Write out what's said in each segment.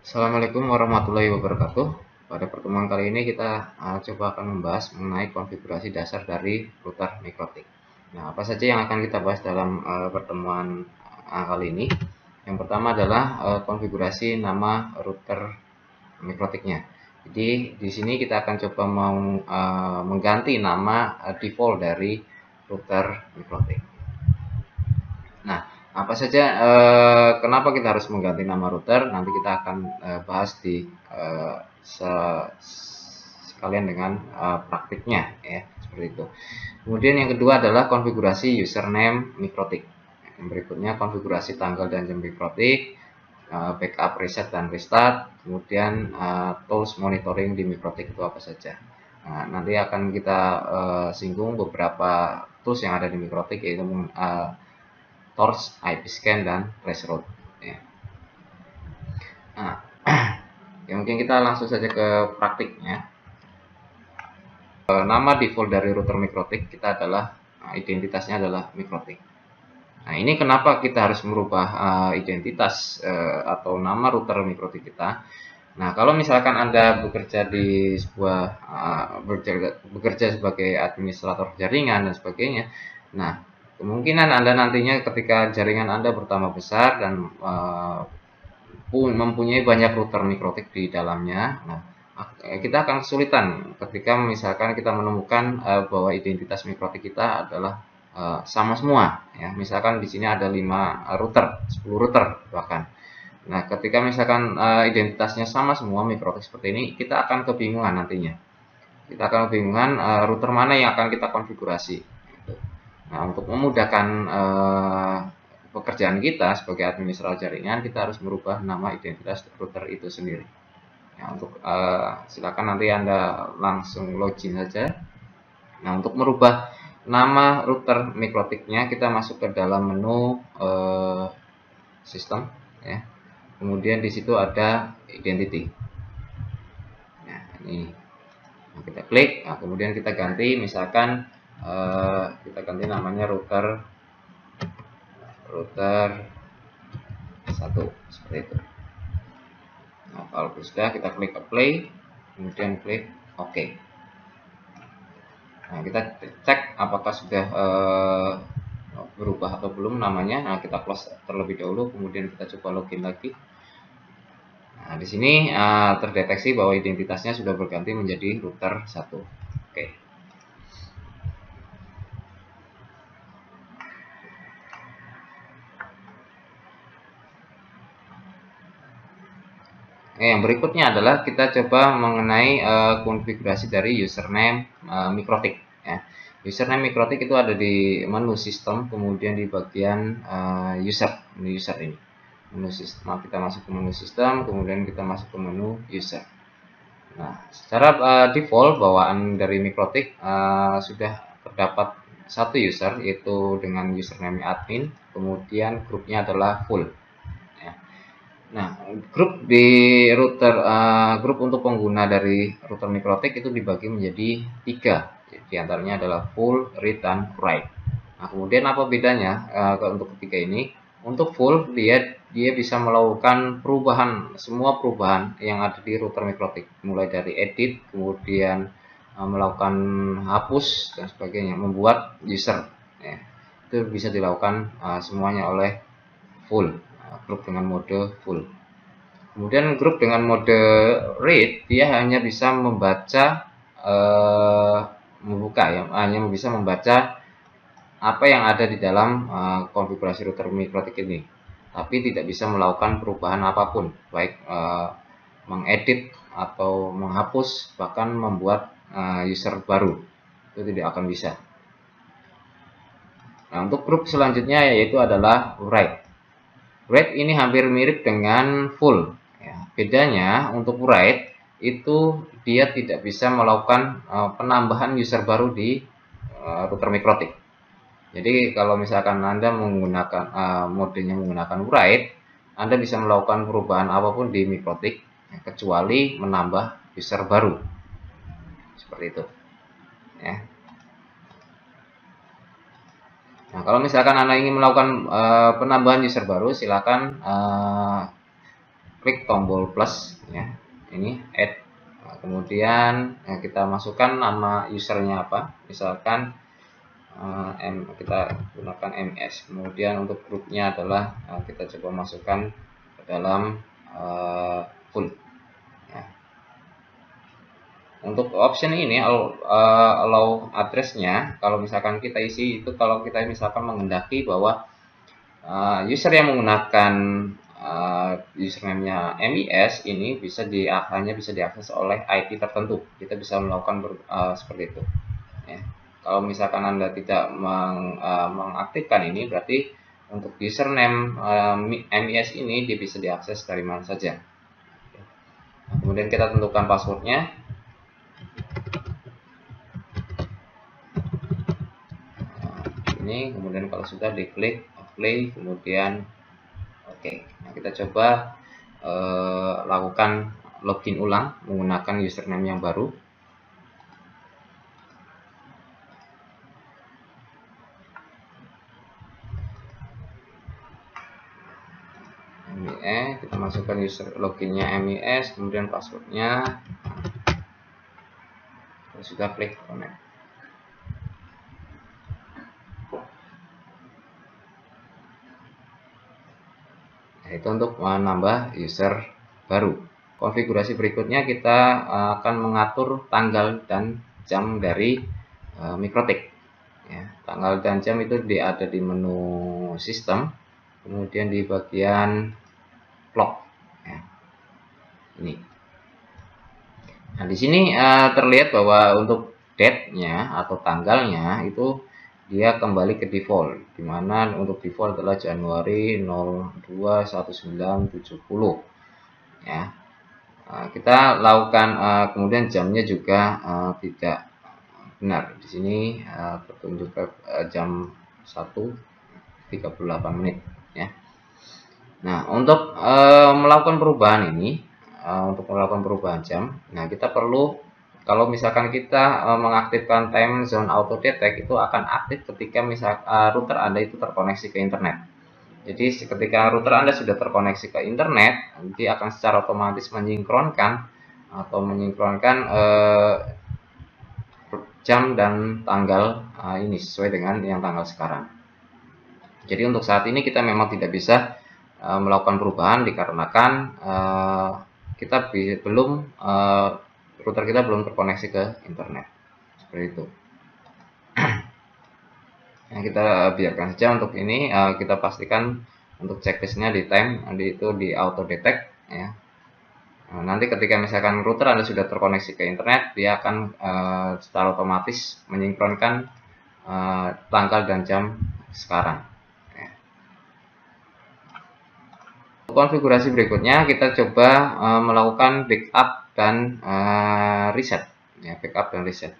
Assalamualaikum warahmatullahi wabarakatuh. Pada pertemuan kali ini kita coba akan membahas mengenai konfigurasi dasar dari router mikrotik. Nah, apa saja yang akan kita bahas dalam pertemuan kali ini? Yang pertama adalah konfigurasi nama router mikrotiknya. Jadi di sini kita akan coba mengganti nama default dari router mikrotik. Nah, apa saja kenapa kita harus mengganti nama router? Nanti kita akan bahas di eh, sekalian dengan praktiknya ya, seperti itu. Kemudian yang kedua adalah konfigurasi username mikrotik. Yang berikutnya konfigurasi tanggal dan jam mikrotik, backup, reset dan restart, kemudian tools monitoring di mikrotik itu apa saja. Nah, nanti akan kita singgung beberapa tools yang ada di mikrotik, yaitu torch, IP scan, dan traceroute ya. Nah, ya mungkin kita langsung saja ke praktiknya. Nama default dari router mikrotik kita adalah identitasnya adalah mikrotik. Nah, ini kenapa kita harus merubah identitas atau nama router mikrotik kita. Nah, kalau misalkan Anda bekerja di sebuah bekerja sebagai administrator jaringan dan sebagainya. Nah, kemungkinan Anda nantinya ketika jaringan Anda bertambah besar dan mempunyai banyak router mikrotik di dalamnya. Nah, kita akan kesulitan ketika misalkan kita menemukan bahwa identitas mikrotik kita adalah sama semua ya. Misalkan di sini ada 5 router, 10 router bahkan. Nah, ketika misalkan identitasnya sama semua mikrotik seperti ini, kita akan kebingungan nantinya. Kita akan kebingungan router mana yang akan kita konfigurasi. Nah, untuk memudahkan pekerjaan kita sebagai administrator jaringan, kita harus merubah nama identitas router itu sendiri. Ya, untuk silakan nanti Anda langsung login saja. Nah, untuk merubah nama router mikrotiknya, kita masuk ke dalam menu sistem ya. Kemudian di situ ada identity. Nah, ini kita klik, nah, kemudian kita ganti, misalkan kita ganti namanya router 1 seperti itu. Nah, kalau sudah, kita klik apply, kemudian klik OK. Nah, kita cek apakah sudah berubah atau belum namanya. Nah, kita close terlebih dahulu, kemudian kita coba login lagi. Nah, di sini terdeteksi bahwa identitasnya sudah berganti menjadi router 1. Oke. Yang berikutnya adalah kita coba mengenai konfigurasi dari username mikrotik. Ya. Username mikrotik itu ada di menu sistem, kemudian di bagian user ini. Menu sistem, kita masuk ke menu sistem, kemudian kita masuk ke menu user. Nah, secara default bawaan dari mikrotik sudah terdapat satu user, yaitu dengan username admin, kemudian grupnya adalah full. Nah, grup di router grup untuk pengguna dari router mikrotik itu dibagi menjadi 3. Di antaranya adalah full, read, dan write. Nah, kemudian apa bedanya untuk ketiga ini? Untuk full dia bisa melakukan semua perubahan yang ada di router mikrotik, mulai dari edit, kemudian melakukan hapus dan sebagainya, membuat user. Ya, itu bisa dilakukan semuanya oleh full. Grup dengan mode full. Kemudian grup dengan mode read, dia hanya bisa membaca membuka ya, hanya bisa membaca apa yang ada di dalam konfigurasi router mikrotik ini, tapi tidak bisa melakukan perubahan apapun, baik mengedit atau menghapus, bahkan membuat user baru, itu tidak akan bisa. Nah, untuk grup selanjutnya yaitu adalah write. Write ini hampir mirip dengan full. Ya, bedanya untuk write itu dia tidak bisa melakukan penambahan user baru di router mikrotik. Jadi kalau misalkan Anda menggunakan modenya menggunakan write, Anda bisa melakukan perubahan apapun di mikrotik kecuali menambah user baru. Seperti itu. Ya. Nah, kalau misalkan Anda ingin melakukan penambahan user baru, silakan klik tombol plus ya, ini add. Nah, kemudian kita masukkan nama usernya apa, misalkan kita gunakan MS. Kemudian untuk grupnya adalah kita coba masukkan ke dalam full ya. Untuk option ini allow address-nya, kalau misalkan kita isi itu, kalau kita misalkan menghendaki bahwa user yang menggunakan username-nya MIS ini hanya bisa diakses oleh IP tertentu. Kita bisa melakukan seperti itu ya. Kalau misalkan Anda tidak mengaktifkan ini, berarti untuk username MIS ini dia bisa diakses dari mana saja. Nah, kemudian kita tentukan passwordnya. Ini kemudian kalau sudah diklik apply, kemudian oke. Nah, kita coba lakukan login ulang menggunakan username yang baru. MIS, kita masukkan user loginnya MIS, kemudian passwordnya. Kalau sudah klik connect. Itu untuk menambah user baru. Konfigurasi berikutnya kita akan mengatur tanggal dan jam dari Mikrotik ya. Tanggal dan jam itu ada di menu sistem, kemudian di bagian clock ya. Ini. Nah, di sini terlihat bahwa untuk date-nya atau tanggalnya itu dia kembali ke default, dimana untuk default adalah Januari 02/1970 ya. Kita lakukan kemudian jamnya juga tidak benar. Di sini tertunjuk jam 1:38 menit ya. Nah, untuk melakukan perubahan ini, untuk melakukan perubahan jam, nah kita perlu, kalau misalkan kita mengaktifkan time zone auto detect, itu akan aktif ketika router Anda itu terkoneksi ke internet. Jadi ketika router Anda sudah terkoneksi ke internet, nanti akan secara otomatis menyingkronkan jam dan tanggal ini sesuai dengan yang tanggal sekarang. Jadi untuk saat ini kita memang tidak bisa melakukan perubahan dikarenakan router kita belum terkoneksi ke internet, seperti itu. Nah, kita biarkan saja untuk ini. Kita pastikan untuk checklistnya di time itu di auto detect ya. Nah, nanti ketika misalkan router Anda sudah terkoneksi ke internet, dia akan secara otomatis menyingkronkan tanggal dan jam sekarang ya. Konfigurasi berikutnya kita coba melakukan backup dan reset ya, backup dan reset.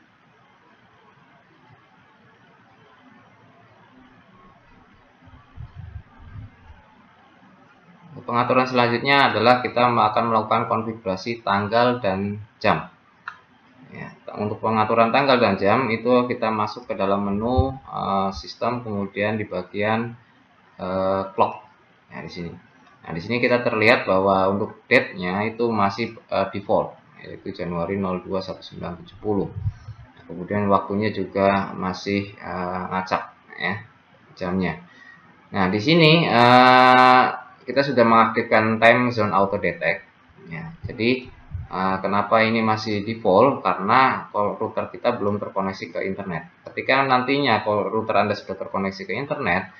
Pengaturan selanjutnya adalah kita akan melakukan konfigurasi tanggal dan jam ya. Untuk pengaturan tanggal dan jam itu kita masuk ke dalam menu sistem, kemudian di bagian clock ya, di sini. Nah, di sini kita terlihat bahwa untuk date-nya itu masih default, yaitu Januari 02/1970. Kemudian waktunya juga masih ngacak ya, jamnya. Nah, di sini kita sudah mengaktifkan time zone auto detect ya. Jadi kenapa ini masih default? Karena router kita belum terkoneksi ke internet. Ketika nantinya kalau router Anda sudah terkoneksi ke internet,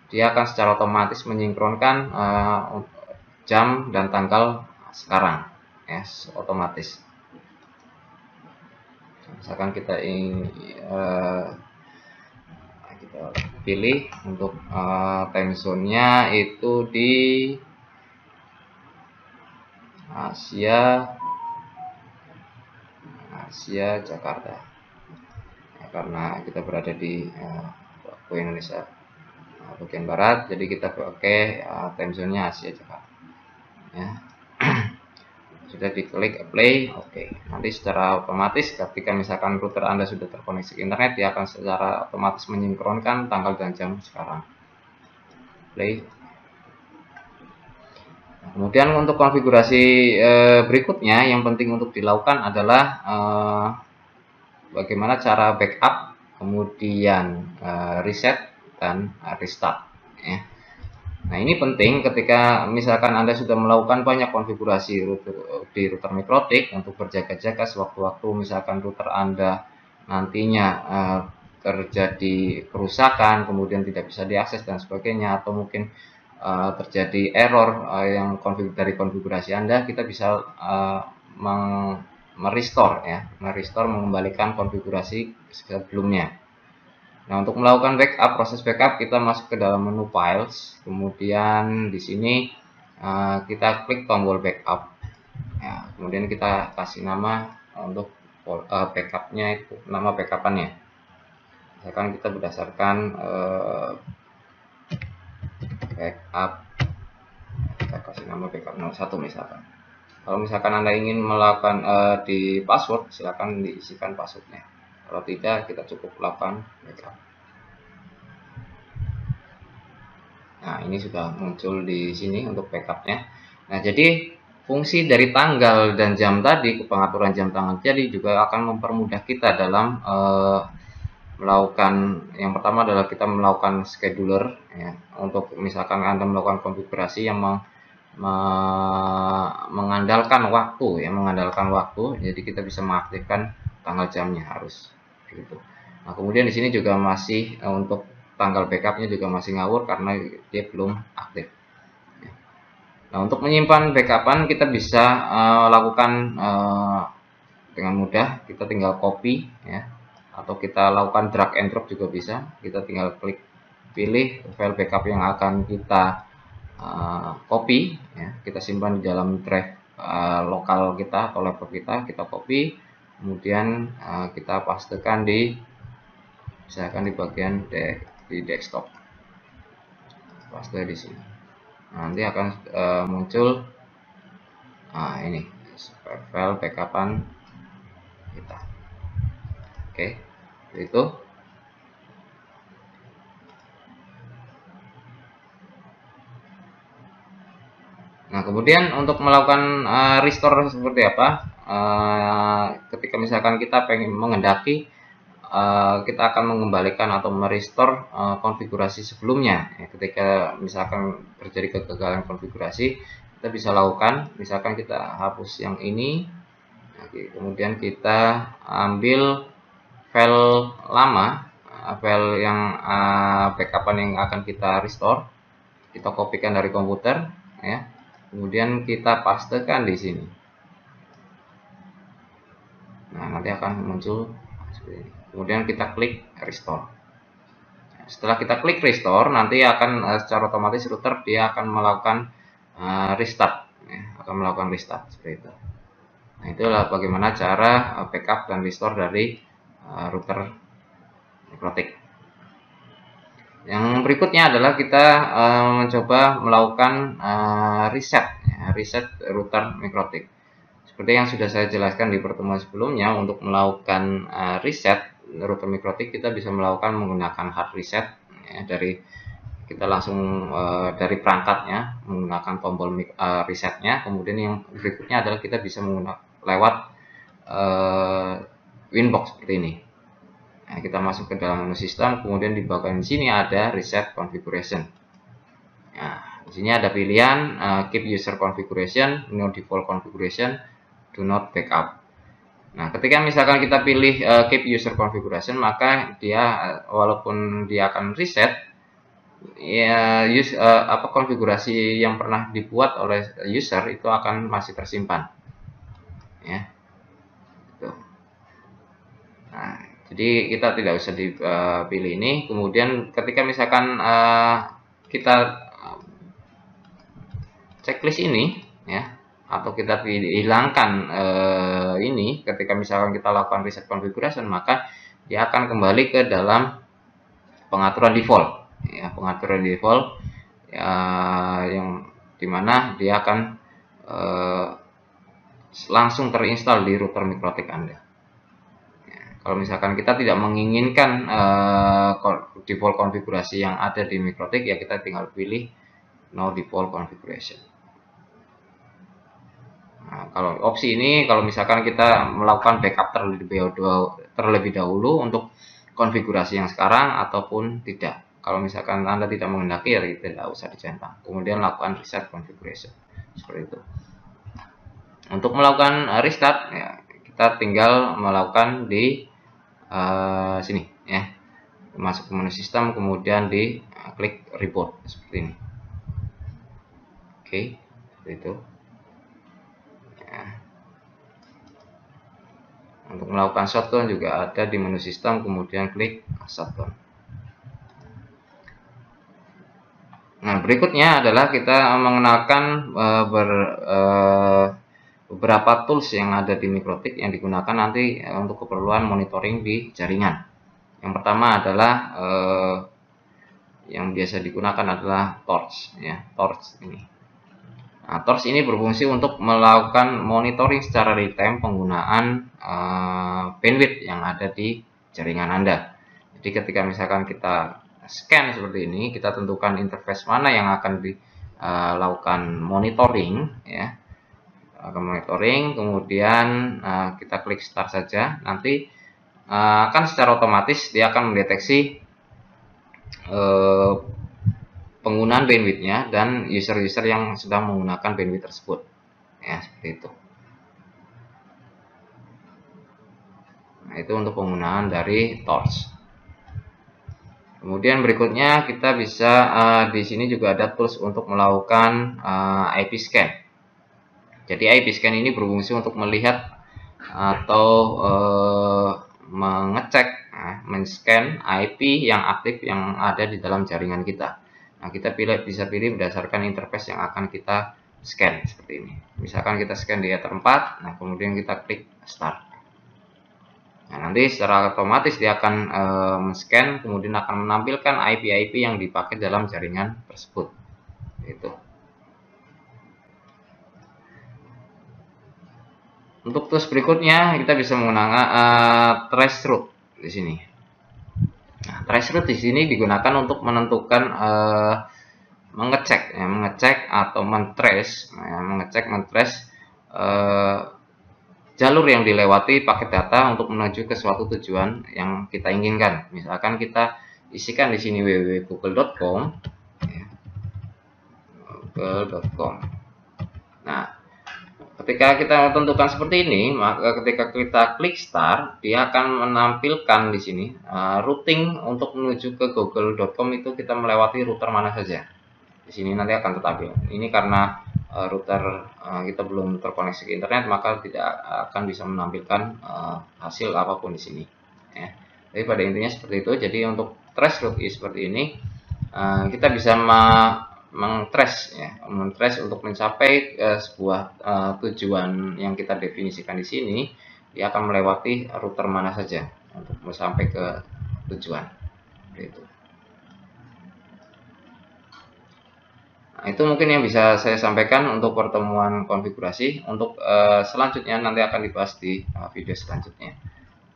dia akan secara otomatis menyingkronkan jam dan tanggal sekarang ya, otomatis. Misalkan kita kita pilih untuk time zone-nya itu di Asia Jakarta ya, karena kita berada di Indonesia bagian barat, jadi kita pakai time zone-nya Asia Jakarta ya. Sudah diklik apply, oke. Nanti secara otomatis ketika misalkan router Anda sudah terkoneksi ke internet, dia akan secara otomatis menyingkronkan tanggal dan jam sekarang. Play. Kemudian untuk konfigurasi berikutnya yang penting untuk dilakukan adalah bagaimana cara backup, kemudian reset dan restart. Ya. Nah, ini penting ketika misalkan Anda sudah melakukan banyak konfigurasi di router mikrotik untuk berjaga-jaga sewaktu-waktu misalkan router Anda nantinya terjadi kerusakan, kemudian tidak bisa diakses dan sebagainya, atau mungkin terjadi error yang dari konfigurasi Anda, kita bisa merestore ya, mengembalikan konfigurasi sebelumnya. Nah, untuk melakukan backup, proses backup kita masuk ke dalam menu files, kemudian di sini kita klik tombol backup. Ya, kemudian kita kasih nama untuk backupnya itu, nama backupannya. Misalkan kita berdasarkan backup, kita kasih nama backup 01 misalkan. Kalau misalkan Anda ingin melakukan di password, silakan diisikan passwordnya. Kalau tidak, kita cukup lakukan backup. Nah, ini sudah muncul di sini untuk backupnya. Nah, jadi fungsi dari tanggal dan jam tadi, pengaturan jam tangan jadi juga akan mempermudah kita dalam melakukan, yang pertama adalah kita melakukan scheduler ya, untuk misalkan Anda melakukan konfigurasi yang mengandalkan waktu, jadi kita bisa mengaktifkan tanggal jamnya harus gitu. Nah, kemudian di sini juga masih untuk tanggal backupnya juga masih ngawur karena dia belum aktif. Nah, untuk menyimpan backupan kita bisa lakukan dengan mudah, kita tinggal copy ya, atau kita lakukan drag and drop juga bisa. Kita tinggal klik pilih file backup yang akan kita copy ya, kita simpan di dalam drive lokal kita atau laptop kita copy, kemudian kita pastekan di misalkan di bagian di desktop, paste di sini. Nanti akan muncul ini file backupan kita. Oke, itu. Nah, kemudian untuk melakukan restore seperti apa? Ketika misalkan kita pengen mengendaki, kita akan mengembalikan atau merestore konfigurasi sebelumnya. Ya, ketika misalkan terjadi kegagalan konfigurasi, kita bisa lakukan, misalkan kita hapus yang ini, kemudian kita ambil file lama, file yang backupan yang akan kita restore, kita kopikan dari komputer, ya. Kemudian kita pastekan di sini. Nah, nanti akan muncul seperti ini. Kemudian kita klik restore. Setelah kita klik restore, nanti akan secara otomatis router dia akan melakukan restart, ya, akan melakukan restart seperti itu. Nah, itulah bagaimana cara backup dan restore dari router mikrotik. Yang berikutnya adalah kita mencoba melakukan reset router mikrotik. Seperti yang sudah saya jelaskan di pertemuan sebelumnya, untuk melakukan reset router mikrotik kita bisa melakukan menggunakan hard reset ya, dari kita langsung dari perangkatnya menggunakan tombol resetnya. Kemudian yang berikutnya adalah kita bisa menggunakan lewat winbox seperti ini. Nah, kita masuk ke dalam menu sistem, kemudian di bagian sini ada reset configuration. Nah, di sini ada pilihan keep user configuration, no default configuration, do not backup. Nah, ketika misalkan kita pilih keep user configuration, maka dia walaupun dia akan reset, ya konfigurasi yang pernah dibuat oleh user itu akan masih tersimpan. Ya. Tuh. Nah, jadi kita tidak usah dipilih ini. Kemudian ketika misalkan kita checklist ini ya, atau kita hilangkan ini, ketika misalkan kita lakukan reset configuration, maka dia akan kembali ke dalam pengaturan default ya, pengaturan default ya, yang dimana dia akan langsung terinstall di router mikrotik Anda. Kalau misalkan kita tidak menginginkan default konfigurasi yang ada di mikrotik, ya kita tinggal pilih no default configuration. Nah, kalau opsi ini, kalau misalkan kita melakukan backup terlebih dahulu untuk konfigurasi yang sekarang ataupun tidak. Kalau misalkan Anda tidak menghendaki, ya tidak usah dicentang. Kemudian lakukan reset configuration seperti itu. Untuk melakukan restart, ya, kita tinggal melakukan di sini, ya, masuk ke menu sistem, kemudian di klik reboot seperti ini. Oke, seperti itu. Untuk melakukan shutdown juga ada di menu sistem, kemudian klik shutdown. Nah, berikutnya adalah kita mengenalkan beberapa tools yang ada di Mikrotik yang digunakan nanti untuk keperluan monitoring di jaringan. Yang pertama adalah yang biasa digunakan adalah torch, ya, torch ini. Nah, torch ini berfungsi untuk melakukan monitoring secara real time penggunaan bandwidth yang ada di jaringan Anda. Jadi ketika misalkan kita scan seperti ini, kita tentukan interface mana yang akan dilakukan monitoring, ya, monitoring, kemudian kita klik start saja. Nanti akan secara otomatis dia akan mendeteksi penggunaan bandwidthnya dan user-user yang sedang menggunakan bandwidth tersebut, ya, seperti itu. Nah, itu untuk penggunaan dari torch. Kemudian berikutnya kita bisa di sini juga ada tools untuk melakukan IP scan. Jadi IP scan ini berfungsi untuk melihat atau mengecek, men-scan IP yang aktif yang ada di dalam jaringan kita. Nah, kita bisa pilih berdasarkan interface yang akan kita scan seperti ini. Misalkan kita scan di Ether 4, nah kemudian kita klik start. Nah, nanti secara otomatis dia akan men-scan, kemudian akan menampilkan IP-IP yang dipakai dalam jaringan tersebut. Itu. Untuk tools berikutnya kita bisa menggunakan traceroute di sini. Nah, traceroute di sini digunakan untuk menentukan mengecek atau mentrace, jalur yang dilewati paket data untuk menuju ke suatu tujuan yang kita inginkan. Misalkan kita isikan di sini www.google.com, ya. Google.com. Nah, ketika kita tentukan seperti ini, maka ketika kita klik start, dia akan menampilkan di sini routing untuk menuju ke google.com itu kita melewati router mana saja. Di sini nanti akan tertampil. Ini karena router kita belum terkoneksi ke internet, maka tidak akan bisa menampilkan hasil apapun di sini, ya. Jadi pada intinya seperti itu. Jadi untuk traceroute seperti ini, kita bisa mengtrace, ya, untuk mencapai sebuah tujuan yang kita definisikan di sini. Dia akan melewati router mana saja untuk sampai ke tujuan. Itu. Nah, itu mungkin yang bisa saya sampaikan untuk pertemuan konfigurasi. Untuk selanjutnya nanti akan dibahas di video selanjutnya.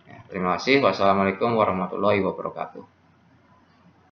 Ya, terima kasih. Wassalamualaikum warahmatullahi wabarakatuh.